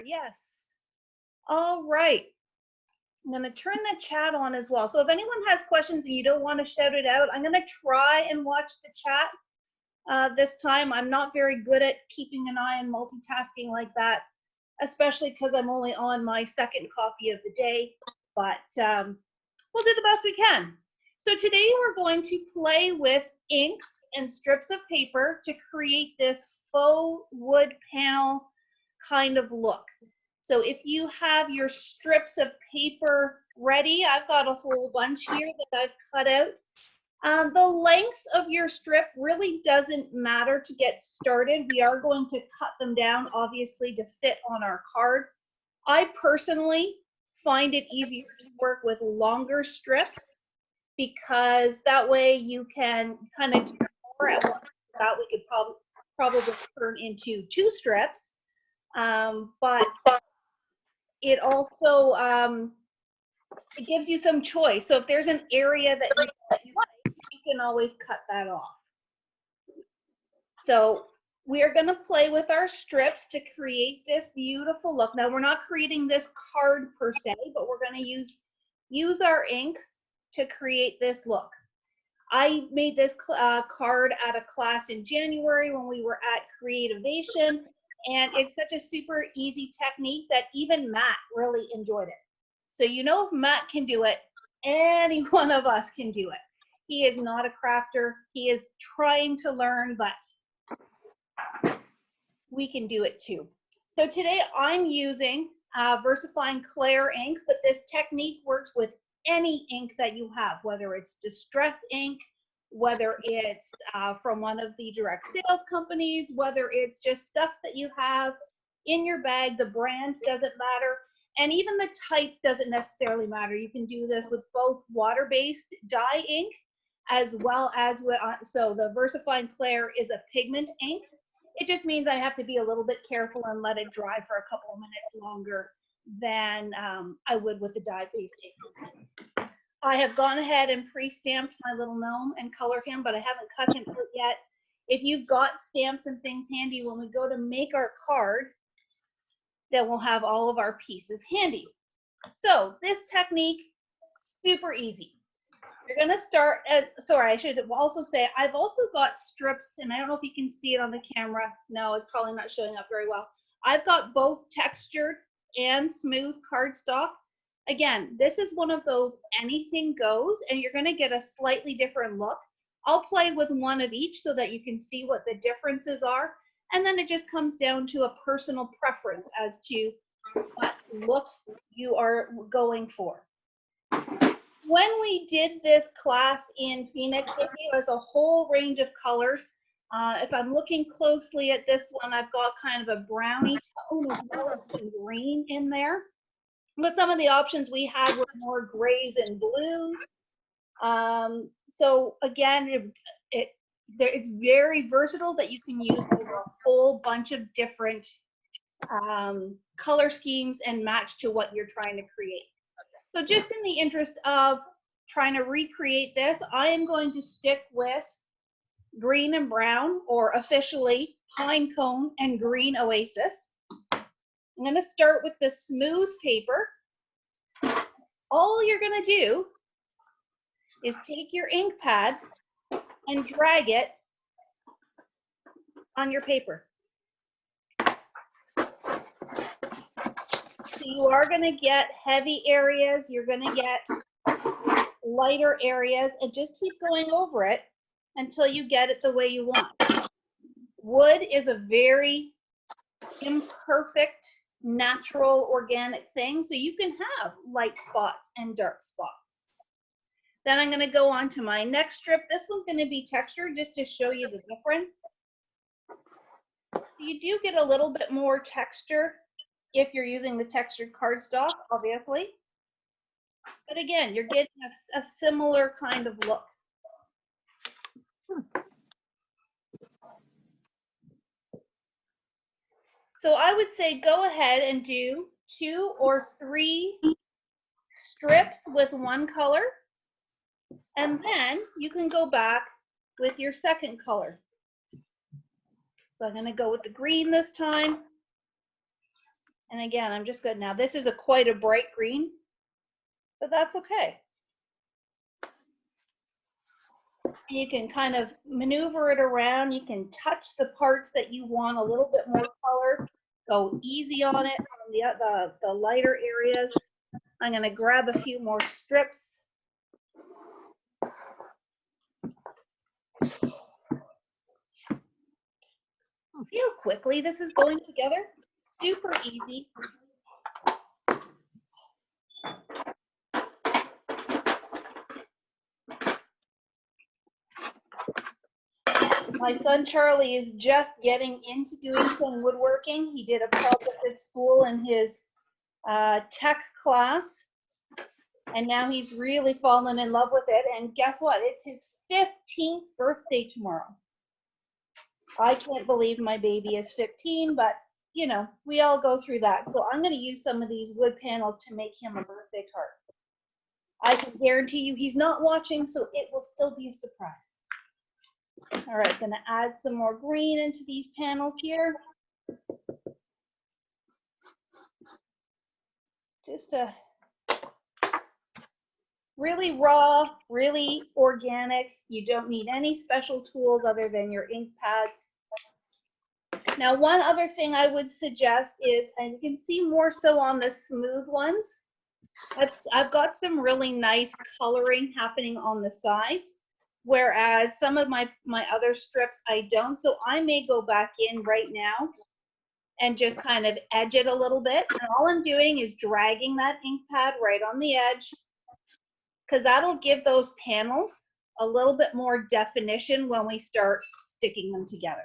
Yes. All right. I'm going to turn the chat on as well. So if anyone has questions and you don't want to shout it out, I'm going to try and watch the chat this time. I'm not very good at keeping an eye on multitasking like that, especially because I'm only on my second coffee of the day, but we'll do the best we can. So today we're going to play with inks and strips of paper to create this faux wood panel kind of look. So if you have your strips of paper ready, I've got a whole bunch here that I've cut out. The length of your strip really doesn't matter to get started. We are going to cut them down, obviously, to fit on our card. I personally find it easier to work with longer strips because that way you can kind of do more at once. That we could probably turn into 2 strips, but it also it gives you some choice. So if there's an area that you like, you can always cut that off. So we are going to play with our strips to create this beautiful look. Now we're not creating this card per se, but we're going to use our inks to create this look. I made this card at a class in January when we were at Creativation, and it's such a super easy technique that even Matt really enjoyed it. So you know, if Matt can do it, any one of us can do it. He is not a crafter. He is trying to learn, but we can do it too. So today I'm using VersaFine Clair ink, but this technique works with any ink that you have, whether it's distress ink, whether it's from one of the direct sales companies, whether it's just stuff that you have in your bag. The brand doesn't matter, and even the type doesn't necessarily matter. You can do this with both water-based dye ink as well as with, so the VersaFine Clair is a pigment ink. It just means I have to be a little bit careful and let it dry for a couple of minutes longer than I would with the dye-based ink. I have gone ahead and pre-stamped my little gnome and colored him, but I haven't cut him out yet. If you've got stamps and things handy, when we go to make our card, then we'll have all of our pieces handy. So this technique, super easy. You're gonna start at, sorry, I should also say, I've also got strips, and I don't know if you can see it on the camera. No, it's probably not showing up very well. I've got both textured and smooth cardstock. Again, this is one of those anything goes, and you're gonna get a slightly different look. I'll play with one of each so that you can see what the differences are, and then it just comes down to a personal preference as to what look you are going for. When we did this class in Phoenix, they gave us a whole range of colors. If I'm looking closely at this one, I've got kind of a brownie tone as well as some green in there. But some of the options we had were more grays and blues. So again, it's very versatile that you can use over a whole bunch of different color schemes and match to what you're trying to create. So just in the interest of trying to recreate this, I am going to stick with green and brown, or officially pine cone and green oasis. I'm going to start with the smooth paper. All you're going to do is take your ink pad and drag it on your paper. So you are going to get heavy areas, you're going to get lighter areas, and just keep going over it until you get it the way you want. Wood is a very imperfect, natural, organic thing, so you can have light spots and dark spots. Then I'm going to go on to my next strip. This one's going to be textured just to show you the difference. You do get a little bit more texture if you're using the textured cardstock, obviously. But again, you're getting a similar kind of look. So I would say go ahead and do 2 or 3 strips with one color, and then you can go back with your second color. So I'm going to go with the green this time. And again, I'm just good. Now this is quite a bright green, but that's okay. You can kind of maneuver it around. You can touch the parts that you want a little bit more color. Go easy on it on the lighter areas. I'm going to grab a few more strips. See how quickly this is going together? Super easy. My son Charlie is just getting into doing some woodworking. He did a project at school in his tech class, and now he's really fallen in love with it. And guess what? It's his 15th birthday tomorrow. I can't believe my baby is 15, but you know, we all go through that. So I'm going to use some of these wood panels to make him a birthday card. I can guarantee you he's not watching, so it will still be a surprise. All right, going to add some more green into these panels here. Just a really raw, really organic. You don't need any special tools other than your ink pads. Now, one other thing I would suggest is, and you can see more so on the smooth ones, I've got some really nice coloring happening on the sides, whereas some of my other strips I don't. So I may go back in right now and just kind of edge it a little bit. And all I'm doing is dragging that ink pad right on the edge, because that'll give those panels a little bit more definition when we start sticking them together.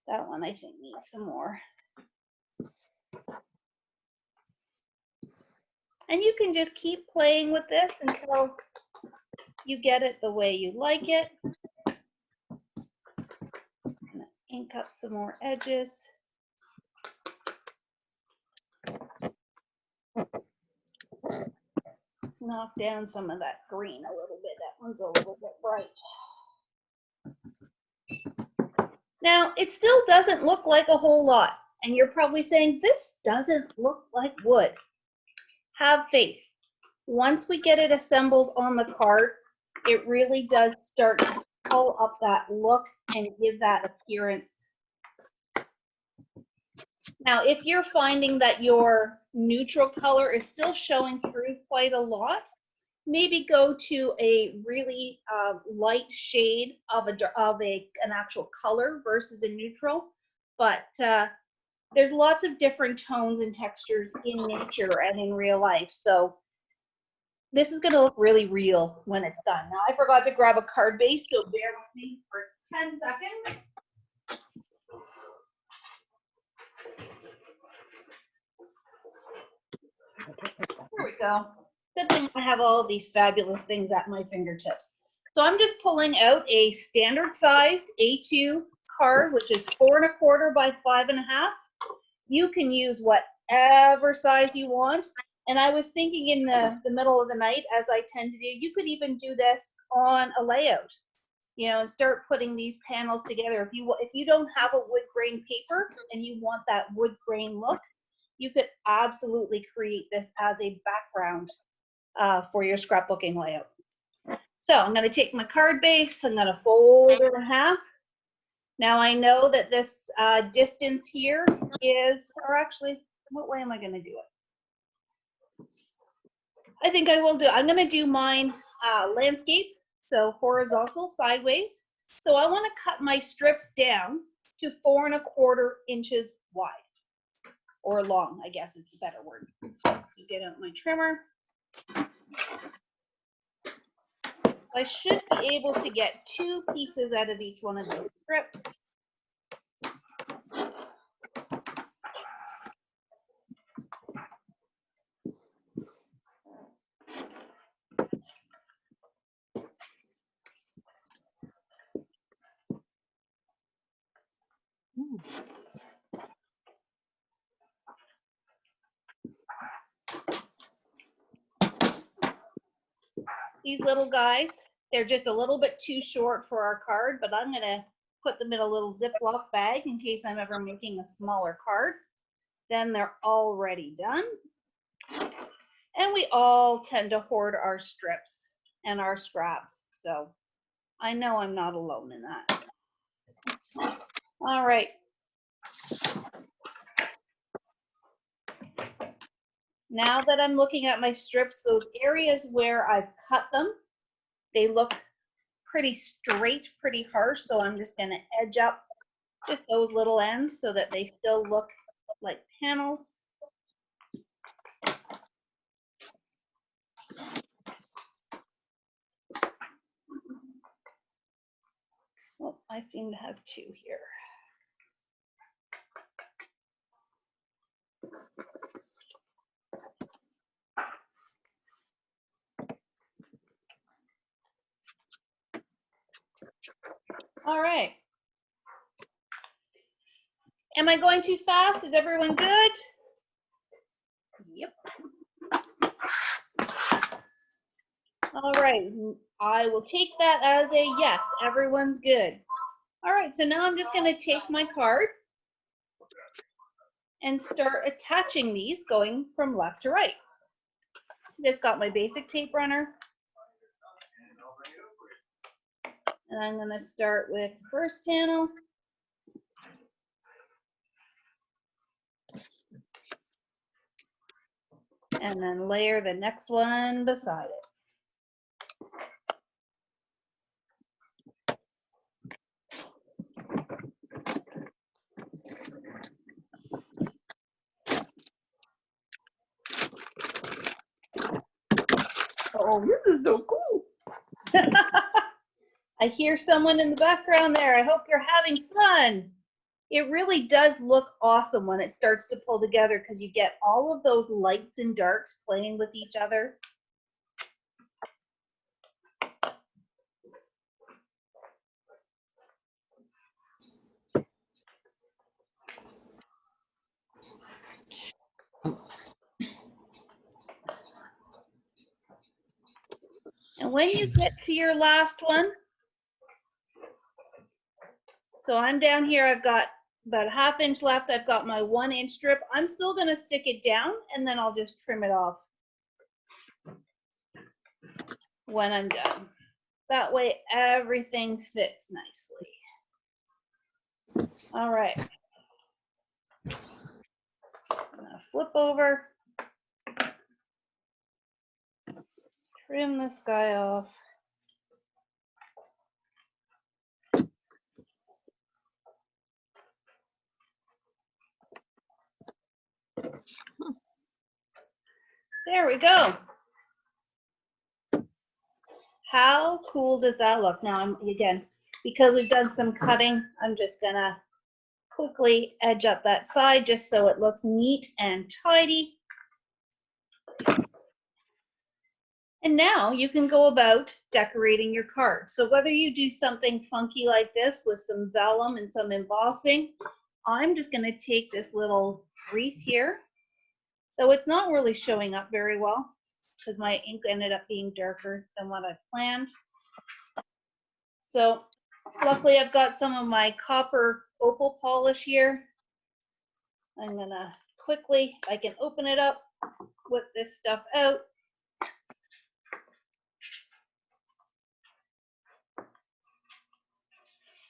That one I think needs some more. And you can just keep playing with this until you get it the way you like it. I'm gonna ink up some more edges. Let's knock down some of that green a little bit. That one's a little bit bright. Now, it still doesn't look like a whole lot. And you're probably saying, this doesn't look like wood. Have faith. Once we get it assembled on the card, it really does start to pull up that look and give that appearance. Now, if you're finding that your neutral color is still showing through quite a lot, maybe go to a really light shade of an actual color versus a neutral. But there's lots of different tones and textures in nature and in real life. So this is going to look really real when it's done. Now, I forgot to grab a card base, so bear with me for 10 seconds. There we go. Good thing I have all of these fabulous things at my fingertips. So I'm just pulling out a standard sized A2 card, which is 4 1/4 by 5 1/2. You can use whatever size you want. And I was thinking in the middle of the night, as I tend to do, you could even do this on a layout, you know, and start putting these panels together. If you don't have a wood grain paper and you want that wood grain look, you could absolutely create this as a background for your scrapbooking layout. So I'm going to take my card base, I'm going to fold it in half. Now I know that this distance here is, or actually, what way am I going to do it? I think I will do, I'm going to do mine landscape, so horizontal, sideways. So I want to cut my strips down to 4 1/4 inches wide, or long, I guess is the better word. So get out my trimmer. I should be able to get 2 pieces out of each one of these strips. These little guys, they're just a little bit too short for our card, but I'm going to put them in a little Ziploc bag in case I'm ever making a smaller card. then they're already done. And we all tend to hoard our strips and our scraps, so I know I'm not alone in that. All right. Now that I'm looking at my strips, those areas where I've cut them, they look pretty straight, pretty harsh, so I'm just going to edge up just those little ends so that they still look like panels. Oh, I seem to have two here. All right. Am I going too fast? Is everyone good? Yep. All right. I will take that as a yes. Everyone's good. All right. So now I'm just going to take my card and start attaching these going from left to right. Just got my basic tape runner. And I'm going to start with the first panel. And then layer the next one beside it. Oh, this is so cool. I hear someone in the background there. I hope you're having fun. It really does look awesome when it starts to pull together because you get all of those lights and darks playing with each other. And when you get to your last one, so I'm down here, I've got about a ½ inch left. I've got my 1 inch strip. I'm still going to stick it down and then I'll just trim it off when I'm done. That way everything fits nicely. All right. I'm going to flip over, trim this guy off. There we go. How cool does that look? Now, again, because we've done some cutting, I'm just gonna quickly edge up that side just so it looks neat and tidy. And now you can go about decorating your card. So whether you do something funky like this with some vellum and some embossing, I'm just gonna take this little wreath here. Though it's not really showing up very well because my ink ended up being darker than what I planned. So luckily I've got some of my copper opal polish here. I'm gonna quickly, I can open it up, whip this stuff out.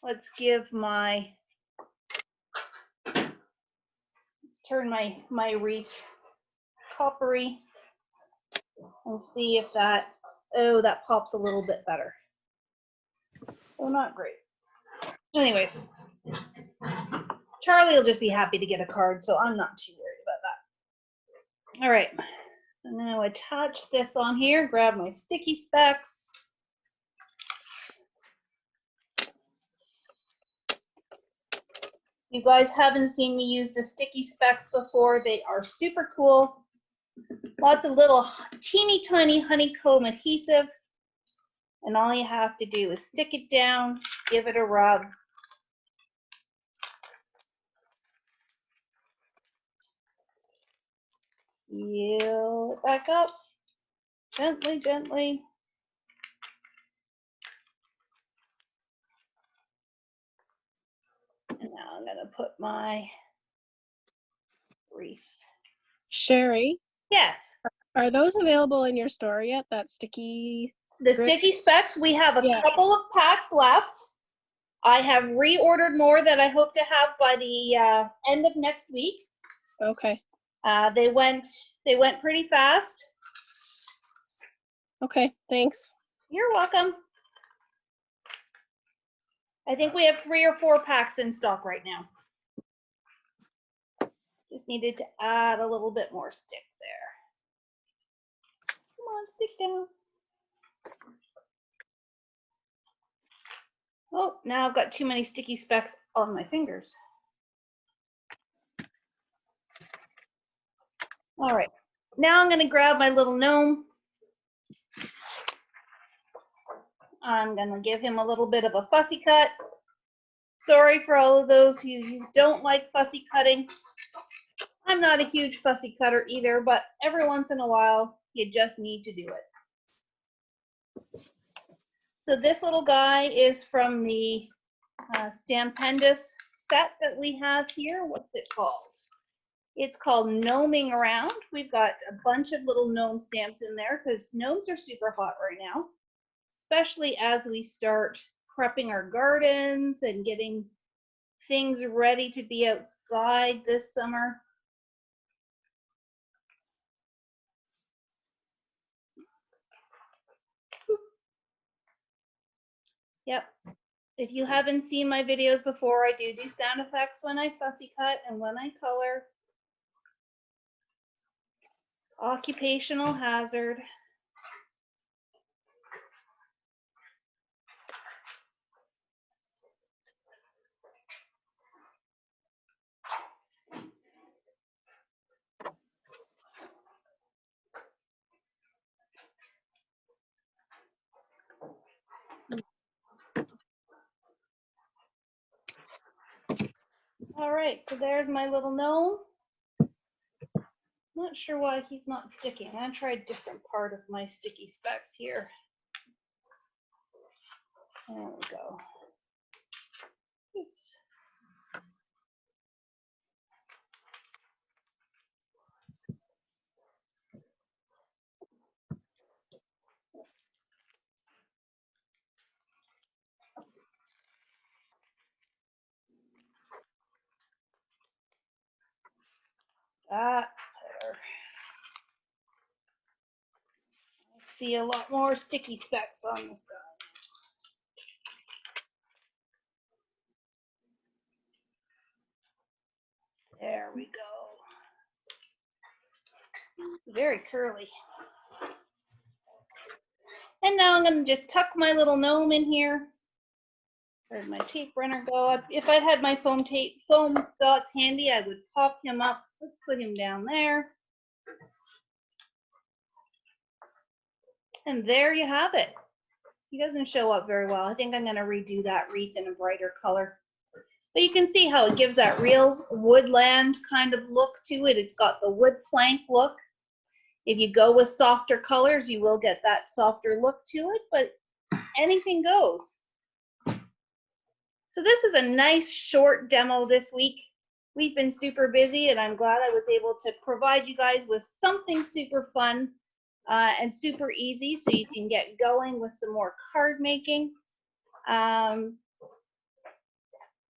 Let's turn my wreath coppery and see if that pops a little bit better. Oh, not great. Anyways, Charlie will just be happy to get a card, so I'm not too worried about that. All right, I'm going to attach this on here, grab my sticky specs. You guys haven't seen me use the sticky specs before. They are super cool. Lots of little teeny tiny honeycomb adhesive. And all you have to do is stick it down, give it a rub. Heel it back up, gently, gently. And now I'm gonna put my wreath. Sheri, Yes. are those available in your store yet? That sticky? The grip? sticky specs, we have a Yeah. couple of packs left. I have reordered more that I hope to have by the end of next week. Okay. They went pretty fast. Okay, thanks. You're welcome. I think we have 3 or 4 packs in stock right now. Just needed to add a little bit more stick there. Come on, stick down. Oh, now I've got too many sticky specks on my fingers. All right, now I'm gonna grab my little gnome. I'm gonna give him a little bit of a fussy cut. Sorry for all of those who don't like fussy cutting. I'm not a huge fussy cutter either, but every once in a while, you just need to do it. So this little guy is from the Stampendous set that we have here. What's it called? It's called Gnoming Around. We've got a bunch of little gnome stamps in there because gnomes are super hot right now, especially as we start prepping our gardens and getting things ready to be outside this summer. Yep. If you haven't seen my videos before, I do sound effects when I fussy cut and when I color. Occupational hazard. All right, so there's my little gnome. Not sure why he's not sticking. I'm gonna try a different part of my sticky specs here. There we go. Oops. That's better. I see a lot more sticky specks on this guy. There we go. Very curly. And now I'm going to just tuck my little gnome in here. Where'd my tape runner go? If I'd had my foam dots handy, I would pop him up. Let's put him down there. And there you have it. He doesn't show up very well. I think I'm going to redo that wreath in a brighter color. But you can see how it gives that real woodland kind of look to it. It's got the wood plank look. If you go with softer colors, you will get that softer look to it, but anything goes. So this is a nice short demo this week. We've been super busy and I'm glad I was able to provide you guys with something super fun and super easy so you can get going with some more card making.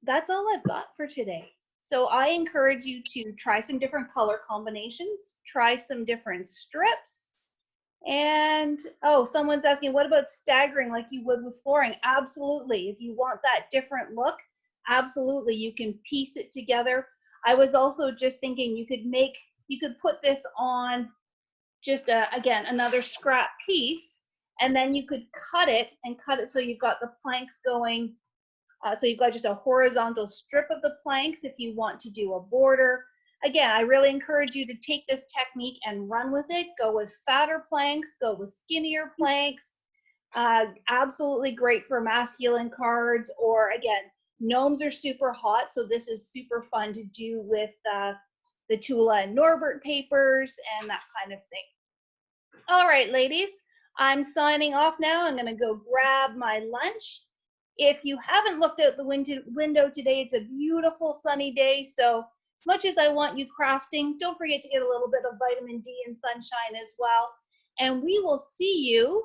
That's all I've got for today. So I encourage you to try some different color combinations, try some different strips. And oh, someone's asking, what about staggering like you would with flooring? Absolutely. If you want that different look, absolutely, you can piece it together. I was also just thinking you could put this on just again, another scrap piece, and then you could cut it so you've got the planks going. So you've got just a horizontal strip of the planks if you want to do a border. Again, I really encourage you to take this technique and run with it. Go with fatter planks, go with skinnier planks. Absolutely great for masculine cards, or again, gnomes are super hot, so this is super fun to do with the Tula and Norbert papers and that kind of thing. All right, ladies, I'm signing off now. I'm gonna go grab my lunch. If you haven't looked out the window today, it's a beautiful sunny day, so as much as I want you crafting, don't forget to get a little bit of vitamin D and sunshine as well. And we will see you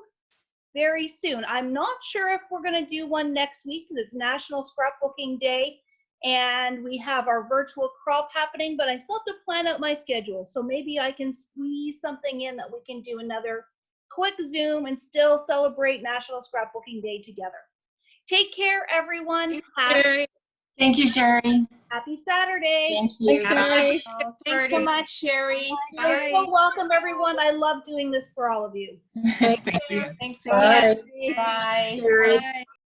very soon. I'm not sure if we're going to do one next week because it's National Scrapbooking Day and we have our virtual crop happening, but I still have to plan out my schedule. So maybe I can squeeze something in that we can do another quick Zoom and still celebrate National Scrapbooking Day together. Take care, everyone. Thank you, Sheri. Happy Saturday. Thank you. Thanks, Sheri. Oh, thanks so much, Sheri. You're so welcome, everyone. I love doing this for all of you. Thank you. Thanks Bye. again. Bye. Sheri. Bye.